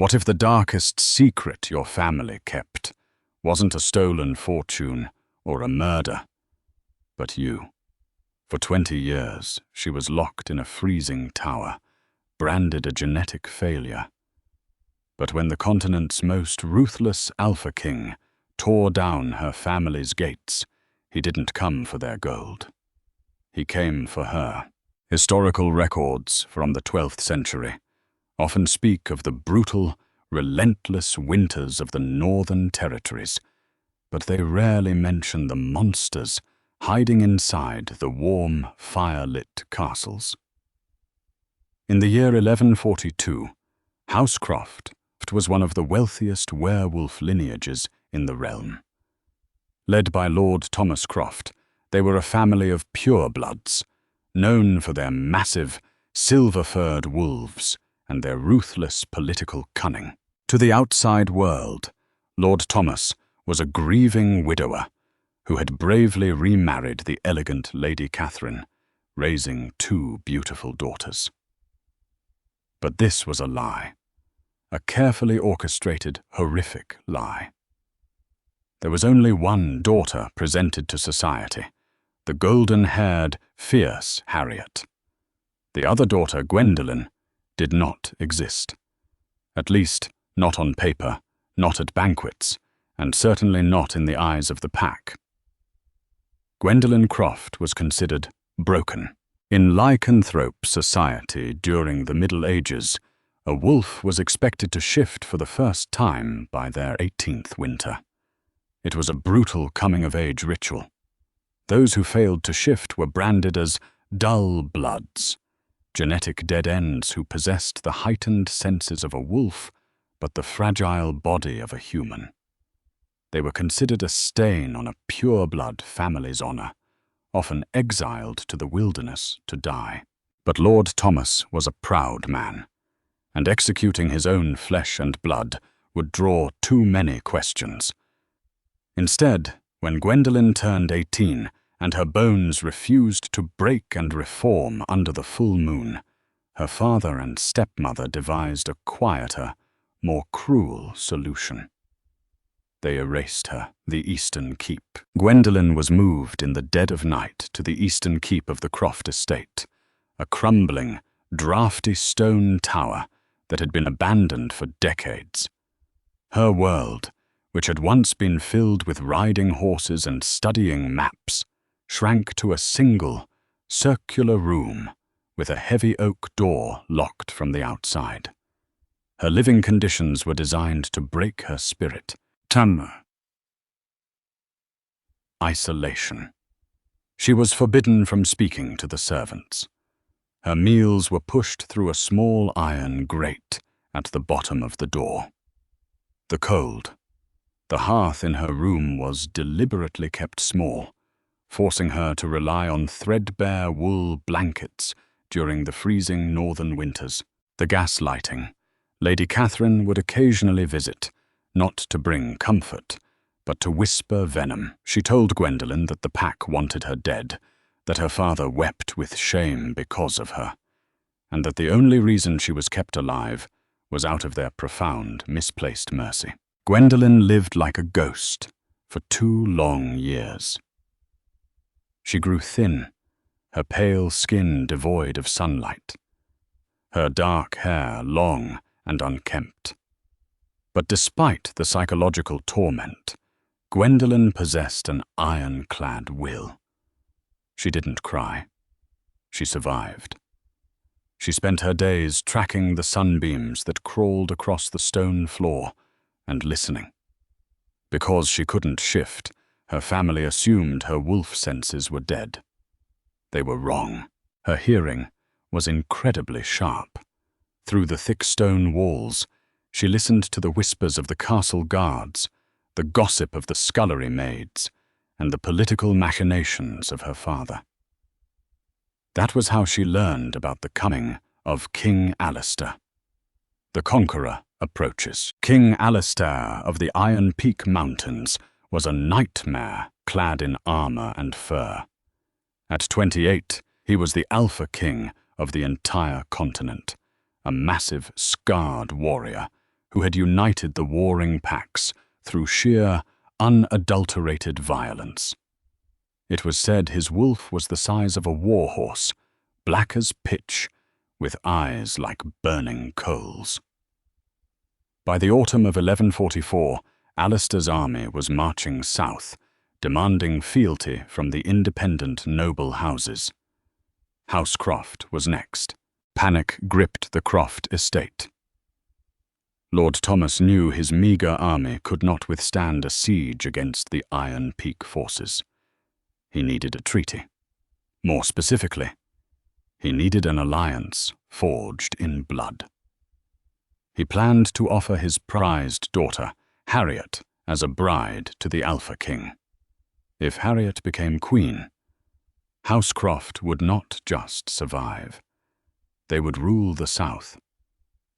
What if the darkest secret your family kept wasn't a stolen fortune or a murder, but you? For 20 years, she was locked in a freezing tower, branded a genetic failure. But when the continent's most ruthless Alpha King tore down her family's gates, he didn't come for their gold. He came for her. Historical records from the 12th century often speak of the brutal, relentless winters of the Northern Territories, but they rarely mention the monsters hiding inside the warm, fire-lit castles. In the year 1142, House Croft was one of the wealthiest werewolf lineages in the realm. Led by Lord Thomas Croft, they were a family of purebloods, known for their massive, silver-furred wolves and their ruthless political cunning. To the outside world, Lord Thomas was a grieving widower who had bravely remarried the elegant Lady Catherine, raising 2 beautiful daughters. But this was a lie, a carefully orchestrated, horrific lie. There was only one daughter presented to society, the golden-haired, fierce Harriet. The other daughter, Gwendolen, did not exist. At least, not on paper, not at banquets, and certainly not in the eyes of the pack. Gwendolen Croft was considered broken. In lycanthrope society during the Middle Ages, a wolf was expected to shift for the first time by their 18th winter. It was a brutal coming-of-age ritual. Those who failed to shift were branded as dull bloods, genetic dead ends who possessed the heightened senses of a wolf but the fragile body of a human. They were considered a stain on a pure-blood family's honor, often exiled to the wilderness to die. But Lord Thomas was a proud man, and executing his own flesh and blood would draw too many questions. Instead, when Gwendolen turned 18 and her bones refused to break and reform under the full moon, her father and stepmother devised a quieter, more cruel solution. They erased her, the Eastern Keep. Gwendolen was moved in the dead of night to the Eastern Keep of the Croft estate, a crumbling, drafty stone tower that had been abandoned for decades. Her world, which had once been filled with riding horses and studying maps, shrank to a single, circular room with a heavy oak door locked from the outside. Her living conditions were designed to break her spirit. Isolation. She was forbidden from speaking to the servants. Her meals were pushed through a small iron grate at the bottom of the door. The cold. The hearth in her room was deliberately kept small, forcing her to rely on threadbare wool blankets during the freezing northern winters. The gas lighting. Lady Catherine would occasionally visit, not to bring comfort, but to whisper venom. She told Gwendolen that the pack wanted her dead, that her father wept with shame because of her, and that the only reason she was kept alive was out of their profound, misplaced mercy. Gwendolen lived like a ghost for 2 long years. She grew thin, her pale skin devoid of sunlight, her dark hair long and unkempt. But despite the psychological torment, Gwendolen possessed an ironclad will. She didn't cry. She survived. She spent her days tracking the sunbeams that crawled across the stone floor and listening. Because she couldn't shift, her family assumed her wolf senses were dead. They were wrong. Her hearing was incredibly sharp. Through the thick stone walls, she listened to the whispers of the castle guards, the gossip of the scullery maids, and the political machinations of her father. That was how she learned about the coming of King Alistair. The Conqueror approaches. King Alistair of the Iron Peak Mountains was a nightmare clad in armor and fur. At 28, he was the Alpha King of the entire continent, a massive, scarred warrior who had united the warring packs through sheer, unadulterated violence. It was said his wolf was the size of a warhorse, black as pitch, with eyes like burning coals. By the autumn of 1144, Alistair's army was marching south, demanding fealty from the independent noble houses. House Croft was next. Panic gripped the Croft estate. Lord Thomas knew his meagre army could not withstand a siege against the Iron Peak forces. He needed a treaty. More specifically, he needed an alliance forged in blood. He planned to offer his prized daughter, Harriet, as a bride to the Alpha King. If Harriet became queen, House Croft would not just survive. They would rule the South.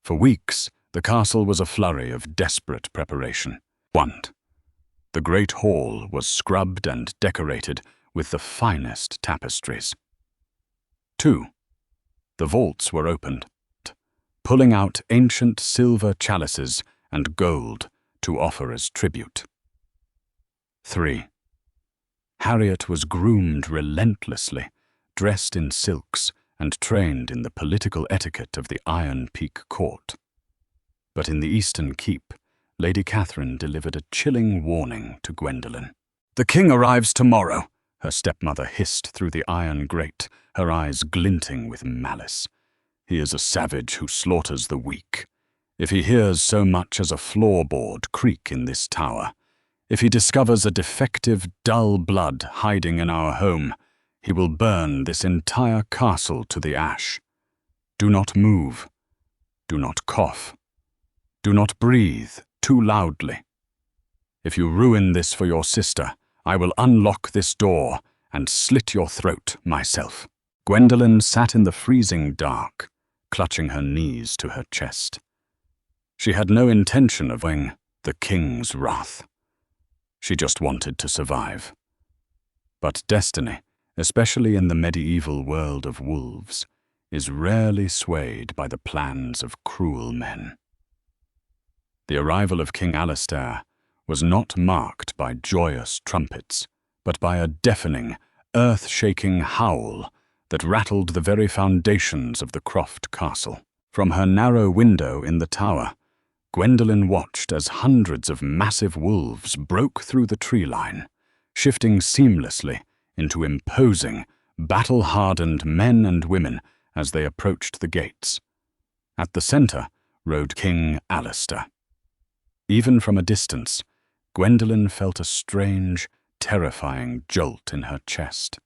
For weeks, the castle was a flurry of desperate preparation. 1. The great hall was scrubbed and decorated with the finest tapestries. 2. The vaults were opened, pulling out ancient silver chalices and gold to offer as tribute. 3. Harriet was groomed relentlessly, dressed in silks, and trained in the political etiquette of the Iron Peak court. But in the Eastern Keep, Lady Catherine delivered a chilling warning to Gwendolen. "The king arrives tomorrow," her stepmother hissed through the iron grate, her eyes glinting with malice. "He is a savage who slaughters the weak. If he hears so much as a floorboard creak in this tower, if he discovers a defective, dull blood hiding in our home, he will burn this entire castle to the ash. Do not move. Do not cough. Do not breathe too loudly. If you ruin this for your sister, I will unlock this door and slit your throat myself." Gwendolen sat in the freezing dark, clutching her knees to her chest. She had no intention of weighing the king's wrath. She just wanted to survive. But destiny, especially in the medieval world of wolves, is rarely swayed by the plans of cruel men. The arrival of King Alistair was not marked by joyous trumpets, but by a deafening, earth-shaking howl that rattled the very foundations of the Croft Castle. From her narrow window in the tower, Gwendolen watched as hundreds of massive wolves broke through the tree line, shifting seamlessly into imposing, battle-hardened men and women as they approached the gates. At the center rode King Alistair. Even from a distance, Gwendolen felt a strange, terrifying jolt in her chest.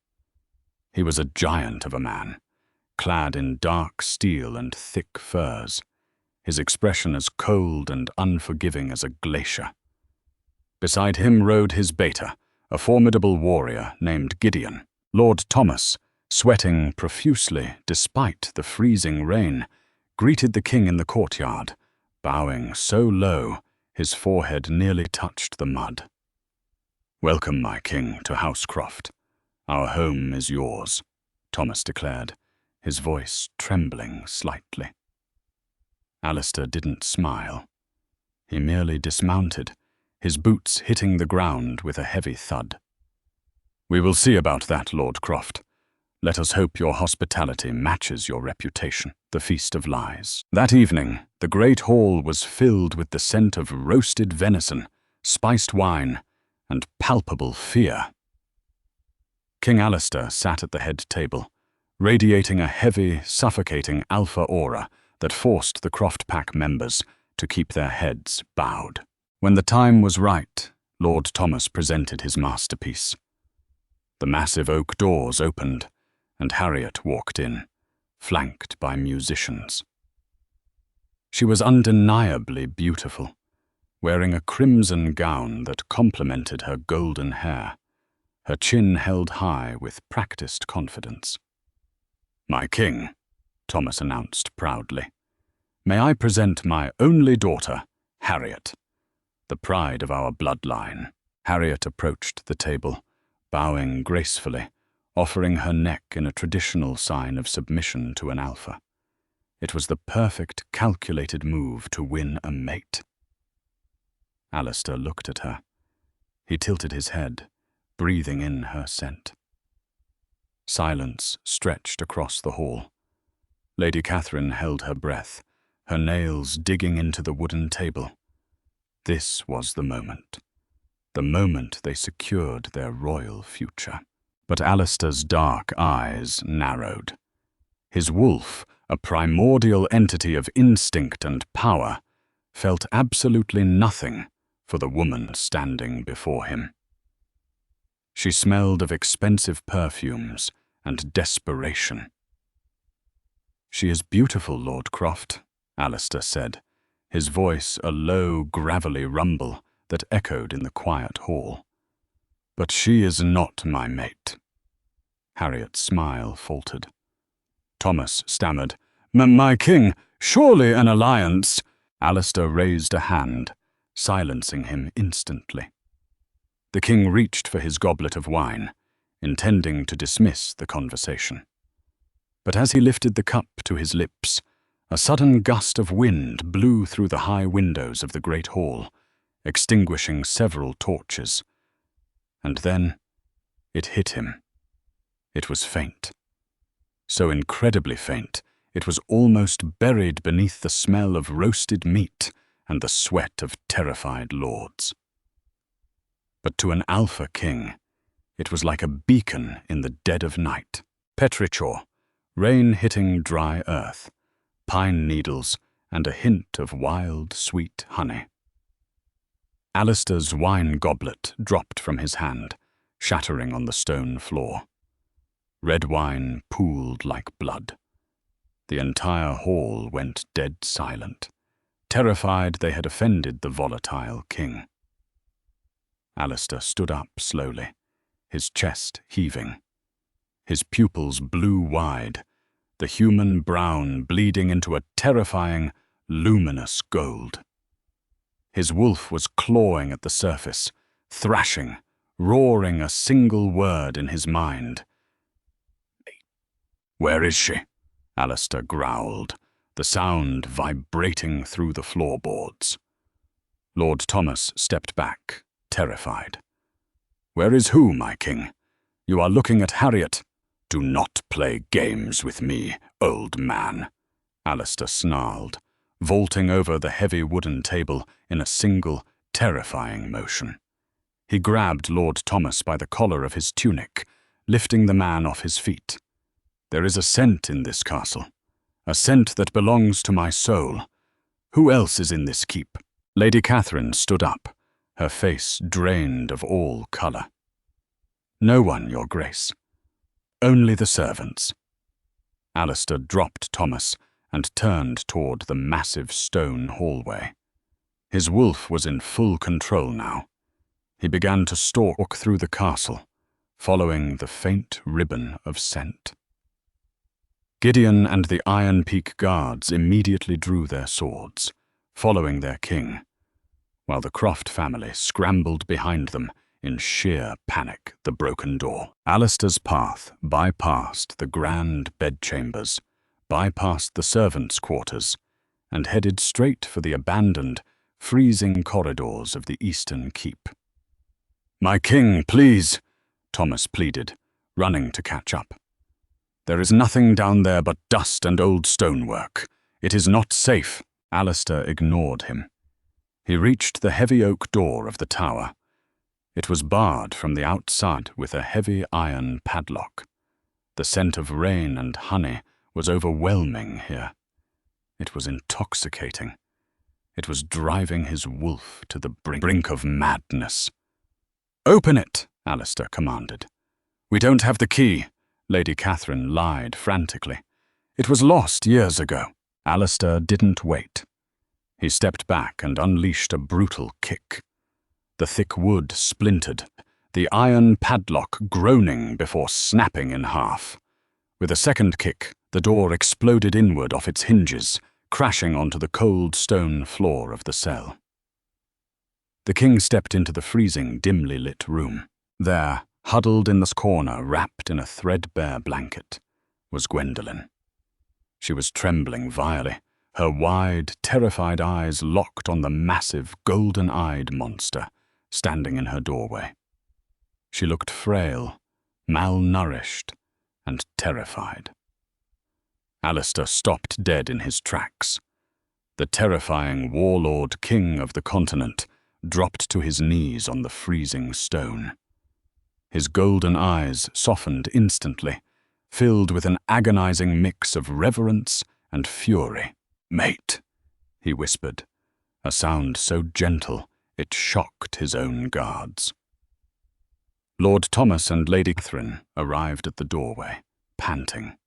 He was a giant of a man, clad in dark steel and thick furs, his expression as cold and unforgiving as a glacier. Beside him rode his beta, a formidable warrior named Gideon. Lord Thomas, sweating profusely despite the freezing rain, greeted the king in the courtyard, bowing so low his forehead nearly touched the mud. "Welcome, my king, to House Croft. Our home is yours," Thomas declared, his voice trembling slightly. Alistair didn't smile. He merely dismounted, his boots hitting the ground with a heavy thud. "We will see about that, Lord Croft. Let us hope your hospitality matches your reputation." The Feast of Lies. That evening, the great hall was filled with the scent of roasted venison, spiced wine, and palpable fear. King Alistair sat at the head table, radiating a heavy, suffocating alpha aura that forced the Croft Pack members to keep their heads bowed. When the time was right, Lord Thomas presented his masterpiece. The massive oak doors opened, and Harriet walked in, flanked by musicians. She was undeniably beautiful, wearing a crimson gown that complemented her golden hair, her chin held high with practiced confidence. "My king," Thomas announced proudly, "may I present my only daughter, Harriet, the pride of our bloodline." Harriet approached the table, bowing gracefully, offering her neck in a traditional sign of submission to an alpha. It was the perfect, calculated move to win a mate. Alistair looked at her. He tilted his head, breathing in her scent. Silence stretched across the hall. Lady Catherine held her breath, her nails digging into the wooden table. This was the moment they secured their royal future. But Alistair's dark eyes narrowed. His wolf, a primordial entity of instinct and power, felt absolutely nothing for the woman standing before him. She smelled of expensive perfumes and desperation. "She is beautiful, Lord Croft," Alistair said, his voice a low, gravelly rumble that echoed in the quiet hall. "But she is not my mate." Harriet's smile faltered. Thomas stammered, "My king, surely an alliance." Alistair raised a hand, silencing him instantly. The king reached for his goblet of wine, intending to dismiss the conversation. But as he lifted the cup to his lips, a sudden gust of wind blew through the high windows of the great hall, extinguishing several torches. And then it hit him. It was faint. So incredibly faint, it was almost buried beneath the smell of roasted meat and the sweat of terrified lords. But to an alpha king, it was like a beacon in the dead of night. Petrichor, rain hitting dry earth, pine needles, and a hint of wild, sweet honey. Alistair's wine goblet dropped from his hand, shattering on the stone floor. Red wine pooled like blood. The entire hall went dead silent, terrified they had offended the volatile king. Alistair stood up slowly, his chest heaving. His pupils blew wide, the human brown bleeding into a terrifying, luminous gold. His wolf was clawing at the surface, thrashing, roaring a single word in his mind. "Where is she?" Alistair growled, the sound vibrating through the floorboards. Lord Thomas stepped back, terrified. "Where is who, my king? You are looking at Harriet." "Do not play games with me, old man," Alistair snarled, vaulting over the heavy wooden table in a single, terrifying motion. He grabbed Lord Thomas by the collar of his tunic, lifting the man off his feet. "There is a scent in this castle, a scent that belongs to my soul. Who else is in this keep?" Lady Catherine stood up, her face drained of all colour. "No one, Your Grace. Only the servants." Alistair dropped Thomas and turned toward the massive stone hallway. His wolf was in full control now. He began to stalk through the castle, following the faint ribbon of scent. Gideon and the Iron Peak guards immediately drew their swords, following their king, while the Croft family scrambled behind them in sheer panic. The broken door. Alistair's path bypassed the grand bedchambers, bypassed the servants' quarters, and headed straight for the abandoned, freezing corridors of the eastern keep. "My king, please," Thomas pleaded, running to catch up. "There is nothing down there but dust and old stonework. It is not safe." Alistair ignored him. He reached the heavy oak door of the tower. It was barred from the outside with a heavy iron padlock. The scent of rain and honey was overwhelming here. It was intoxicating. It was driving his wolf to the brink of madness. "Open it," Alistair commanded. "We don't have the key," Lady Catherine lied frantically. "It was lost years ago." Alistair didn't wait. He stepped back and unleashed a brutal kick. The thick wood splintered, the iron padlock groaning before snapping in half. With a second kick, the door exploded inward off its hinges, crashing onto the cold stone floor of the cell. The king stepped into the freezing, dimly lit room. There, huddled in the corner, wrapped in a threadbare blanket, was Gwendolen. She was trembling vilely, her wide, terrified eyes locked on the massive, golden-eyed monster standing in her doorway. She looked frail, malnourished, and terrified. Alistair stopped dead in his tracks. The terrifying warlord king of the continent dropped to his knees on the freezing stone. His golden eyes softened instantly, filled with an agonizing mix of reverence and fury. "Mate," he whispered, a sound so gentle it shocked his own guards. Lord Thomas and Lady Catherine arrived at the doorway, panting.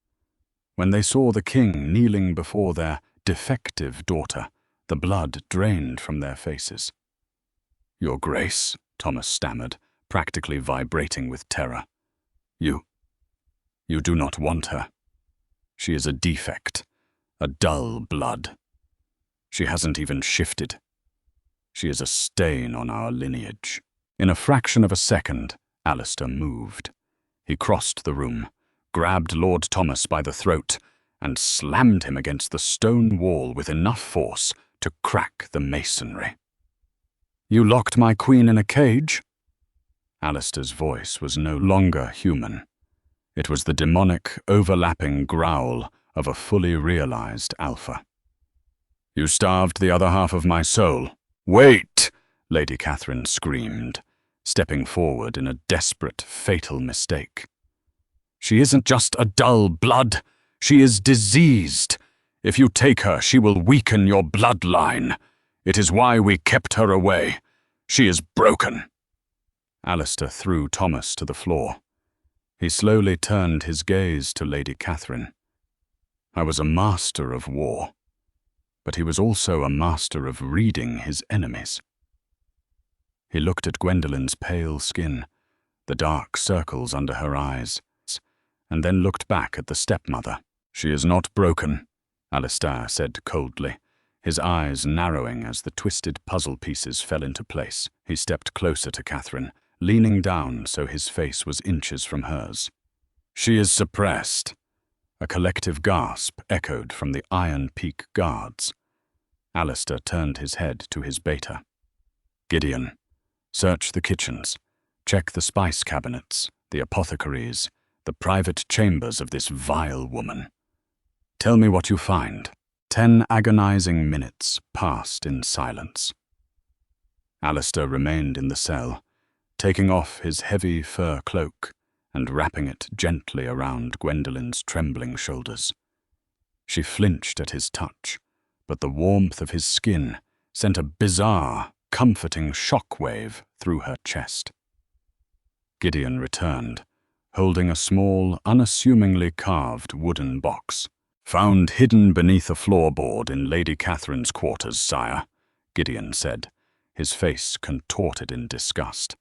When they saw the king kneeling before their defective daughter, the blood drained from their faces. "Your Grace," Thomas stammered, practically vibrating with terror. You do not want her. She is a defect, a dull blood. She hasn't even shifted. She is a stain on our lineage." In a fraction of a second, Alistair moved. He crossed the room, grabbed Lord Thomas by the throat, and slammed him against the stone wall with enough force to crack the masonry. "You locked my queen in a cage?" Alistair's voice was no longer human. It was the demonic, overlapping growl of a fully realized alpha. "You starved the other half of my soul." "Wait!" Lady Catherine screamed, stepping forward in a desperate, fatal mistake. "She isn't just a dull blood. She is diseased. If you take her, she will weaken your bloodline. It is why we kept her away. She is broken." Alistair threw Thomas to the floor. He slowly turned his gaze to Lady Catherine. "I was a master of war, but he was also a master of reading his enemies." He looked at Gwendolyn's pale skin, the dark circles under her eyes, and then looked back at the stepmother. "She is not broken," Alistair said coldly, his eyes narrowing as the twisted puzzle pieces fell into place. He stepped closer to Catherine, leaning down so his face was inches from hers. "She is suppressed." A collective gasp echoed from the Iron Peak guards. Alistair turned his head to his beta. "Gideon, search the kitchens. Check the spice cabinets, the apothecaries, the private chambers of this vile woman. Tell me what you find." 10 agonizing minutes passed in silence. Alistair remained in the cell, taking off his heavy fur cloak and wrapping it gently around Gwendolyn's trembling shoulders. She flinched at his touch, but the warmth of his skin sent a bizarre, comforting shockwave through her chest. Gideon returned, holding a small, unassumingly carved wooden box. "Found hidden beneath a floorboard in Lady Catherine's quarters, sire," Gideon said, his face contorted in disgust.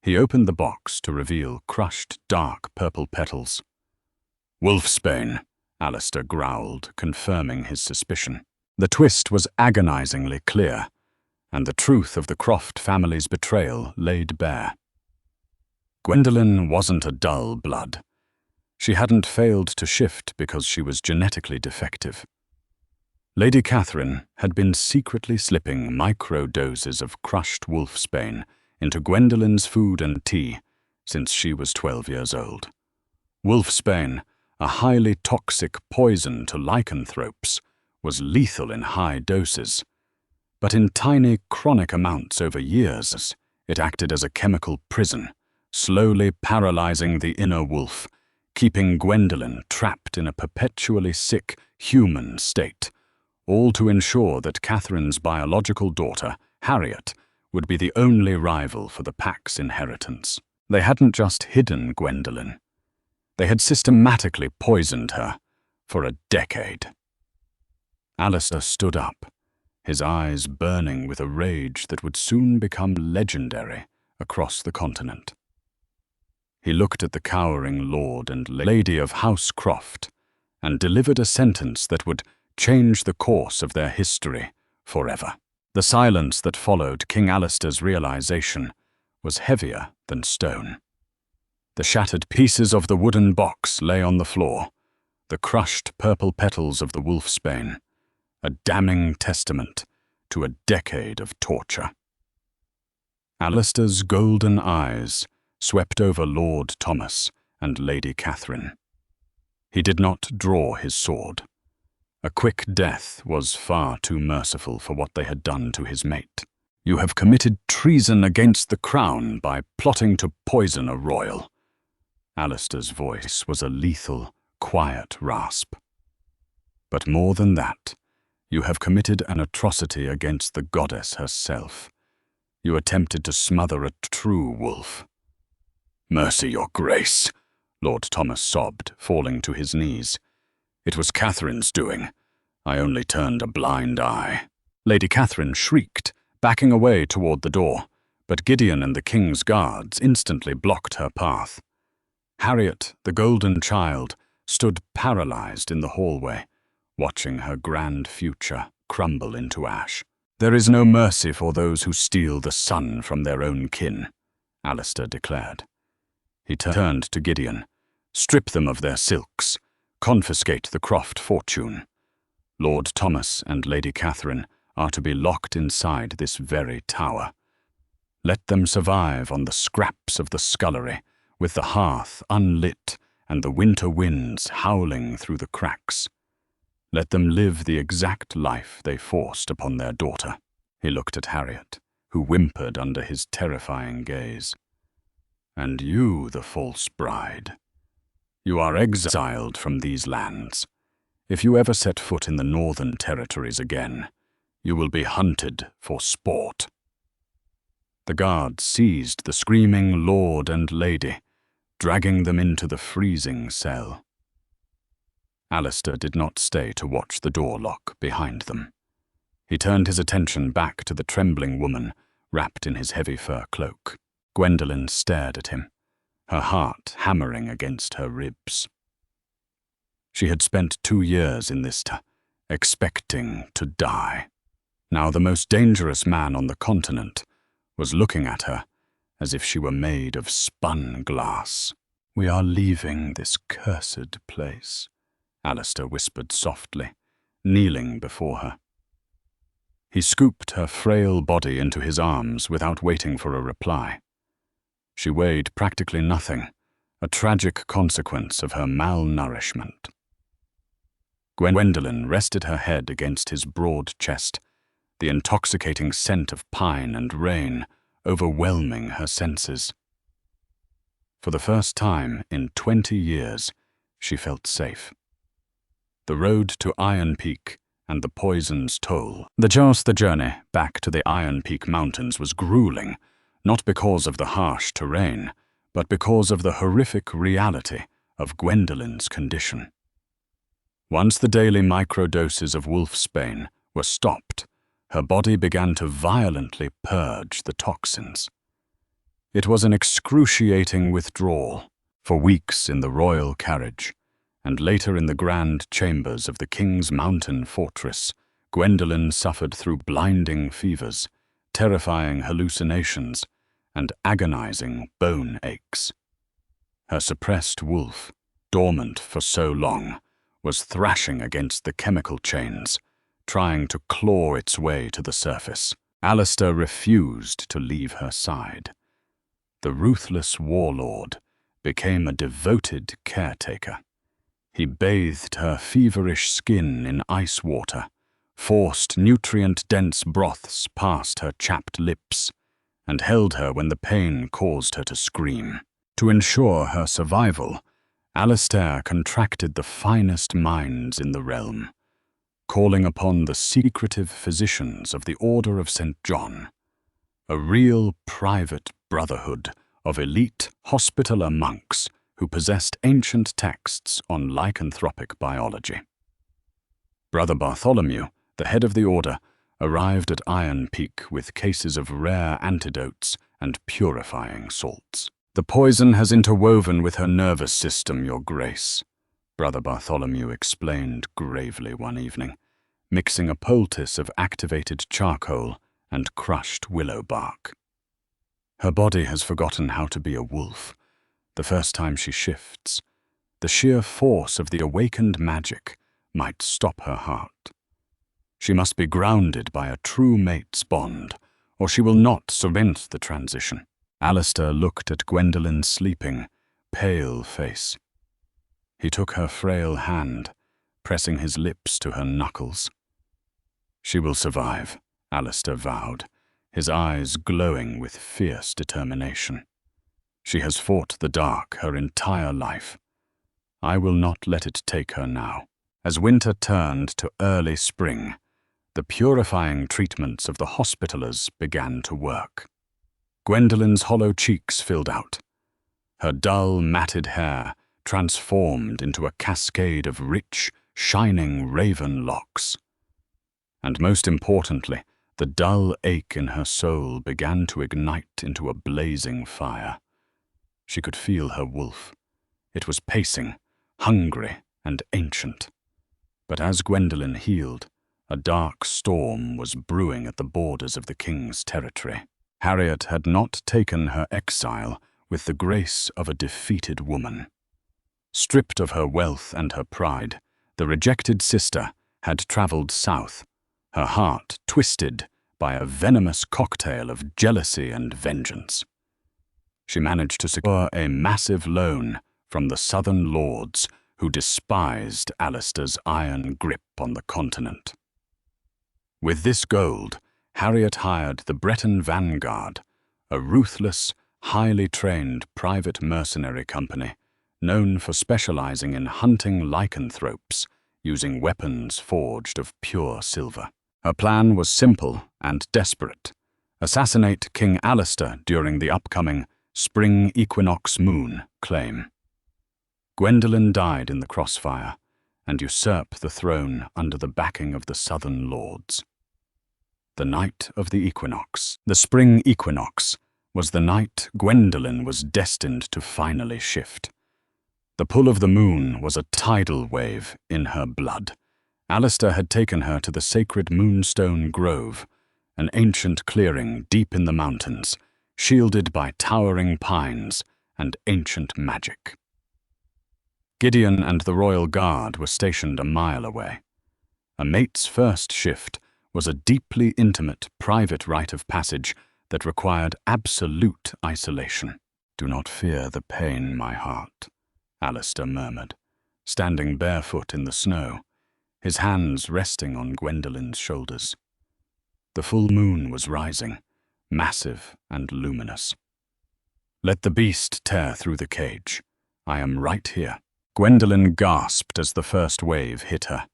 He opened the box to reveal crushed, dark purple petals. "Wolfsbane," Alistair growled, confirming his suspicion. The twist was agonizingly clear, and the truth of the Croft family's betrayal laid bare. Gwendolyn wasn't a dull blood. She hadn't failed to shift because she was genetically defective. Lady Catherine had been secretly slipping micro-doses of crushed wolfsbane into Gwendolyn's food and tea since she was 12 years old. Wolfsbane, a highly toxic poison to lycanthropes, was lethal in high doses, but in tiny, chronic amounts over years, it acted as a chemical prison, slowly paralyzing the inner wolf, keeping Gwendolyn trapped in a perpetually sick, human state, all to ensure that Catherine's biological daughter, Harriet, would be the only rival for the pack's inheritance. They hadn't just hidden Gwendolyn. They had systematically poisoned her for a decade. Alistair stood up, his eyes burning with a rage that would soon become legendary across the continent. He looked at the cowering Lord and Lady of House Croft and delivered a sentence that would change the course of their history forever. The silence that followed King Alistair's realization was heavier than stone. The shattered pieces of the wooden box lay on the floor, the crushed purple petals of the wolfsbane, a damning testament to a decade of torture. Alistair's golden eyes swept over Lord Thomas and Lady Catherine. He did not draw his sword. A quick death was far too merciful for what they had done to his mate. You have committed treason against the crown by plotting to poison a royal. Alistair's voice was a lethal, quiet rasp. But more than that, you have committed an atrocity against the goddess herself. You attempted to smother a true wolf. Mercy, your grace, Lord Thomas sobbed, falling to his knees. It was Catherine's doing. I only turned a blind eye. Lady Catherine shrieked, backing away toward the door, but Gideon and the king's guards instantly blocked her path. Harriet, the golden child, stood paralyzed in the hallway, watching her grand future crumble into ash. There is no mercy for those who steal the sun from their own kin, Alistair declared. He turned to Gideon. Strip them of their silks. Confiscate the Croft fortune. Lord Thomas and Lady Catherine are to be locked inside this very tower. Let them survive on the scraps of the scullery, with the hearth unlit and the winter winds howling through the cracks. Let them live the exact life they forced upon their daughter. He looked at Harriet, who whimpered under his terrifying gaze. And you, the false bride. You are exiled from these lands. If you ever set foot in the northern territories again, you will be hunted for sport. The guards seized the screaming lord and lady, dragging them into the freezing cell. Alistair did not stay to watch the door lock behind them. He turned his attention back to the trembling woman wrapped in his heavy fur cloak. Gwendolen stared at him, her heart hammering against her ribs. She had spent 2 years in this expecting to die. Now the most dangerous man on the continent was looking at her as if she were made of spun glass. We are leaving this cursed place, Alistair whispered softly, kneeling before her. He scooped her frail body into his arms without waiting for a reply. She weighed practically nothing, a tragic consequence of her malnourishment. Gwendolen rested her head against his broad chest, the intoxicating scent of pine and rain overwhelming her senses. For the first time in 20 years, she felt safe. The road to Iron Peak and the poison's toll. The journey back to the Iron Peak Mountains was grueling, not because of the harsh terrain, but because of the horrific reality of Gwendolen's condition. Once the daily microdoses of wolfsbane were stopped, her body began to violently purge the toxins. It was an excruciating withdrawal. For weeks in the royal carriage, and later in the grand chambers of the king's mountain fortress, Gwendolen suffered through blinding fevers, terrifying hallucinations, and agonizing bone aches. Her suppressed wolf, dormant for so long, was thrashing against the chemical chains, trying to claw its way to the surface. Alistair refused to leave her side. The ruthless warlord became a devoted caretaker. He bathed her feverish skin in ice water, forced nutrient-dense broths past her chapped lips, and held her when the pain caused her to scream. To ensure her survival, Alistair contracted the finest minds in the realm, calling upon the secretive physicians of the Order of St. John, a real private brotherhood of elite hospitaller monks who possessed ancient texts on lycanthropic biology. Brother Bartholomew, the head of the order, arrived at Iron Peak with cases of rare antidotes and purifying salts. The poison has interwoven with her nervous system, Your Grace, Brother Bartholomew explained gravely one evening, mixing a poultice of activated charcoal and crushed willow bark. Her body has forgotten how to be a wolf, the first time she shifts, The sheer force of the awakened magic might stop her heart. She must be grounded by a true mate's bond, or she will not cement the transition. Alistair looked at Gwendolyn's sleeping, pale face. He took her frail hand, pressing his lips to her knuckles. She will survive, Alistair vowed, his eyes glowing with fierce determination. She has fought the dark her entire life. I will not let it take her now. As winter turned to early spring, the purifying treatments of the Hospitallers began to work. Gwendolyn's hollow cheeks filled out. Her dull, matted hair transformed into a cascade of rich, shining raven locks. And most importantly, the dull ache in her soul began to ignite into a blazing fire. She could feel her wolf. It was pacing, hungry and ancient. But as Gwendolyn healed, a dark storm was brewing at the borders of the king's territory. Harriet had not taken her exile with the grace of a defeated woman. Stripped of her wealth and her pride, the rejected sister had traveled south, her heart twisted by a venomous cocktail of jealousy and vengeance. She managed to secure a massive loan from the southern lords who despised Alistair's iron grip on the continent. With this gold, Harriet hired the Breton Vanguard, a ruthless, highly trained private mercenary company known for specializing in hunting lycanthropes using weapons forged of pure silver. Her plan was simple and desperate: assassinate King Alistair during the upcoming spring equinox moon claim. Gwendolyn died in the crossfire and usurp the throne under the backing of the southern lords. The night of the equinox, the spring equinox, was the night Gwendolyn was destined to finally shift. The pull of the moon was a tidal wave in her blood. Alistair had taken her to the sacred Moonstone Grove, an ancient clearing deep in the mountains, shielded by towering pines and ancient magic. Gideon and the Royal Guard were stationed a mile away. A mate's first shift was a deeply intimate, private rite of passage that required absolute isolation. "Do not fear the pain, my heart," Alistair murmured, standing barefoot in the snow, his hands resting on Gwendolyn's shoulders. The full moon was rising, massive and luminous. "Let the beast tear through the cage. I am right here." Gwendolyn gasped as the first wave hit her.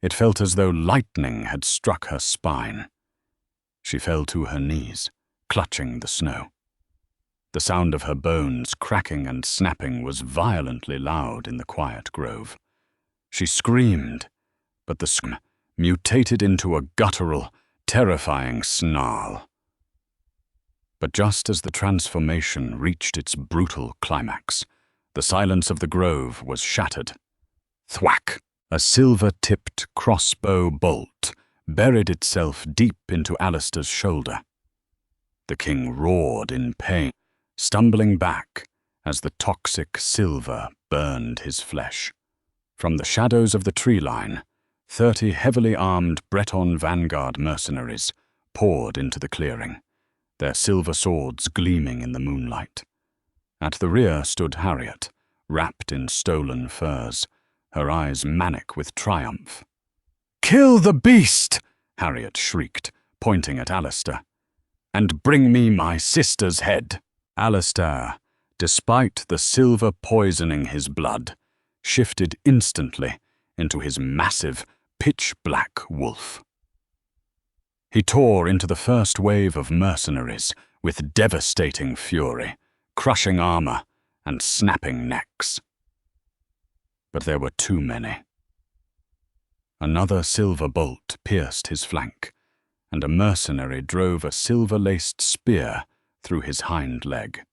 It felt as though lightning had struck her spine. She fell to her knees, clutching the snow. The sound of her bones cracking and snapping was violently loud in the quiet grove. She screamed, but the scream mutated into a guttural, terrifying snarl. But just as the transformation reached its brutal climax, the silence of the grove was shattered. Thwack! A silver-tipped crossbow bolt buried itself deep into Alistair's shoulder. The king roared in pain, stumbling back as the toxic silver burned his flesh. From the shadows of the tree line, 30 heavily armed Breton Vanguard mercenaries poured into the clearing, their silver swords gleaming in the moonlight. At the rear stood Harriet, wrapped in stolen furs, her eyes manic with triumph. "Kill the beast!" Harriet shrieked, pointing at Alistair. "And bring me my sister's head." Alistair, despite the silver poisoning his blood, shifted instantly into his massive, pitch-black wolf. He tore into the first wave of mercenaries with devastating fury, crushing armor and snapping necks. But there were too many. Another silver bolt pierced his flank, and a mercenary drove a silver-laced spear through his hind leg.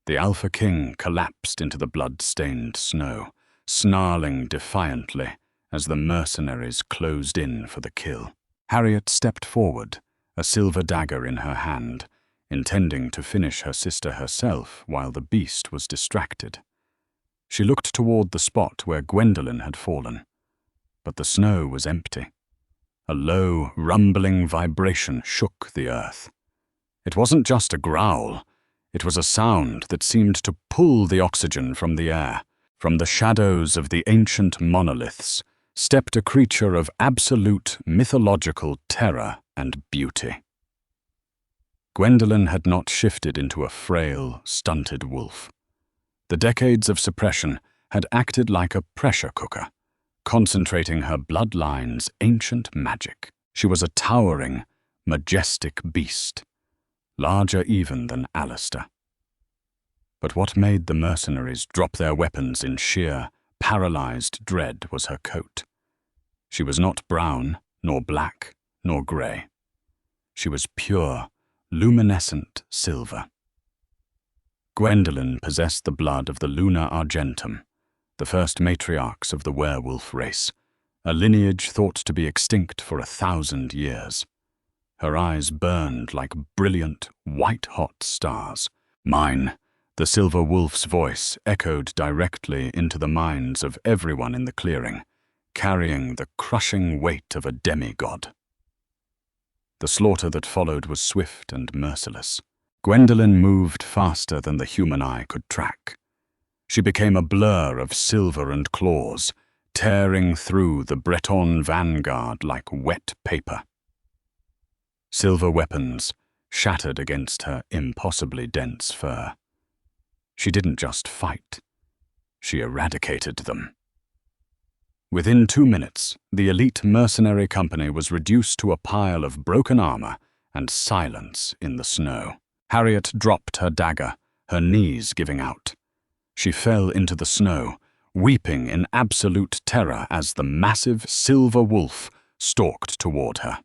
The Alpha King collapsed into the blood-stained snow, snarling defiantly as the mercenaries closed in for the kill. Harriet stepped forward, a silver dagger in her hand, intending to finish her sister herself while the beast was distracted. She looked toward the spot where Gwendolen had fallen, but the snow was empty. A low, rumbling vibration shook the earth. It wasn't just a growl. It was a sound that seemed to pull the oxygen from the air. From the shadows of the ancient monoliths stepped a creature of absolute mythological terror and beauty. Gwendolen had not shifted into a frail, stunted wolf. The decades of suppression had acted like a pressure cooker, concentrating her bloodline's ancient magic. She was a towering, majestic beast, larger even than Alistair. But what made the mercenaries drop their weapons in sheer, paralyzed dread was her coat. She was not brown, nor black, nor grey. She was pure, luminescent silver. Gwendolen possessed the blood of the Luna Argentum, the first matriarchs of the werewolf race, a lineage thought to be extinct for 1,000 years. Her eyes burned like brilliant, white-hot stars. Mine, the silver wolf's voice echoed directly into the minds of everyone in the clearing, carrying the crushing weight of a demigod. The slaughter that followed was swift and merciless. Gwendolen moved faster than the human eye could track. She became a blur of silver and claws, tearing through the Breton vanguard like wet paper. Silver weapons shattered against her impossibly dense fur. She didn't just fight. She eradicated them. Within 2 minutes, the elite mercenary company was reduced to a pile of broken armor and silence in the snow. Harriet dropped her dagger, her knees giving out. She fell into the snow, weeping in absolute terror as the massive silver wolf stalked toward her.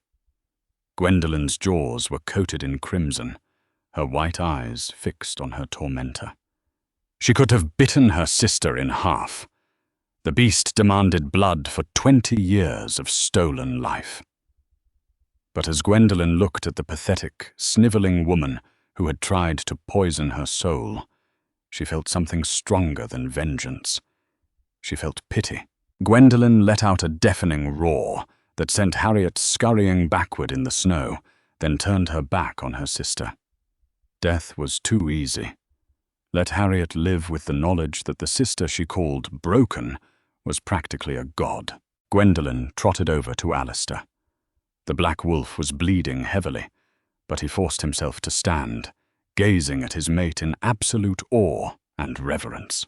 Gwendolen's jaws were coated in crimson, her white eyes fixed on her tormentor. She could have bitten her sister in half. The beast demanded blood for 20 years of stolen life. But as Gwendolen looked at the pathetic, sniveling woman who had tried to poison her soul, she felt something stronger than vengeance. She felt pity. Gwendolen let out a deafening roar that sent Harriet scurrying backward in the snow, then turned her back on her sister. Death was too easy. Let Harriet live with the knowledge that the sister she called broken was practically a god. Gwendolen trotted over to Alistair. The black wolf was bleeding heavily, but he forced himself to stand, gazing at his mate in absolute awe and reverence.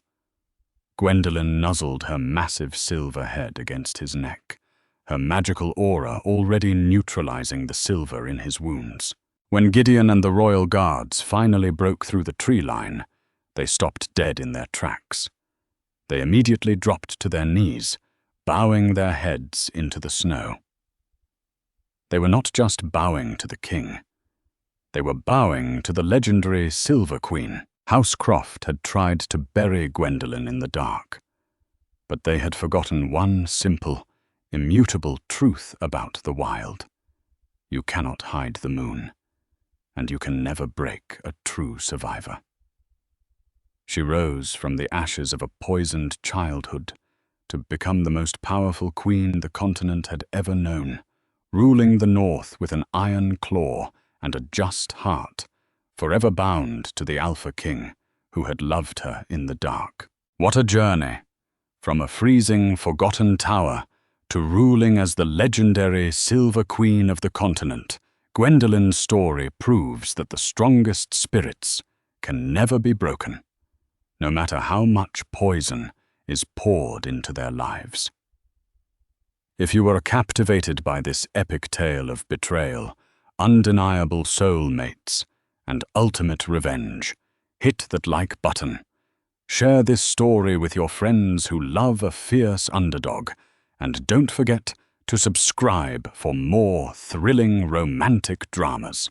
Gwendolen nuzzled her massive silver head against his neck, her magical aura already neutralizing the silver in his wounds. When Gideon and the royal guards finally broke through the tree line, they stopped dead in their tracks. They immediately dropped to their knees, bowing their heads into the snow. They were not just bowing to the king. They were bowing to the legendary Silver Queen. House Croft had tried to bury Gwendolen in the dark, but they had forgotten one simple, immutable truth about the wild. You cannot hide the moon, and you can never break a true survivor. She rose from the ashes of a poisoned childhood to become the most powerful queen the continent had ever known, ruling the north with an iron claw and a just heart, forever bound to the Alpha King who had loved her in the dark. What a journey! From a freezing, forgotten tower to ruling as the legendary Silver Queen of the continent, Gwendolen's story proves that the strongest spirits can never be broken, no matter how much poison is poured into their lives. If you were captivated by this epic tale of betrayal, undeniable soulmates, and ultimate revenge, hit that like button. Share this story with your friends who love a fierce underdog, and don't forget to subscribe for more thrilling romantic dramas.